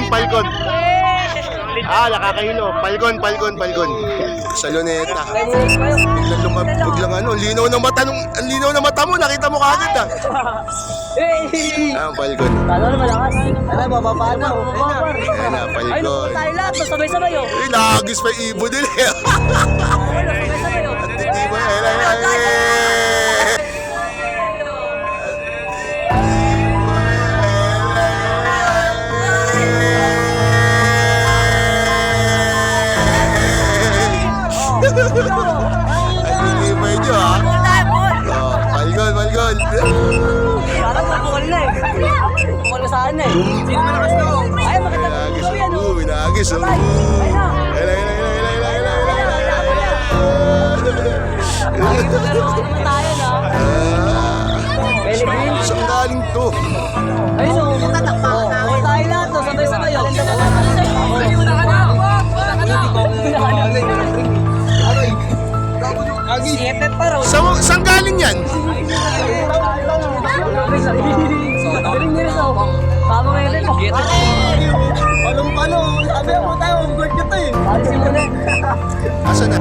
Falcon. Nakakahilo. Falcon. Sa luneta. Biglang ano, linaw na mata mo, nakita mo kaagad ah. Falcon. Talo na malakas. Ano, bababa na. Falcon. Ay, naku, tayo lahat. Sabay-sabay oh. Nagis pa yung ibo din eh. Sabay-sabay oh. Hindi mo Ay, libay nyo ha. Falcon. Parang mabukol na eh. Bukol na saan na eh. Sino malakas na oh? Ay, makita mo. Ikaw yan oh. Nagis oh. Ay na. Pero ano naman tayo na? Pellegrin. Saan galing to? Ayun oh. Tatakpakan na. Oh, tayo lahat oh. Sabay-sabay oh. Siete pa raw. Saan galing yan? Galing nila sa tama ngayon rin. Anong pano? Sabi mo tayo, ang guard nyo to eh. Alisin mo na. Asa na?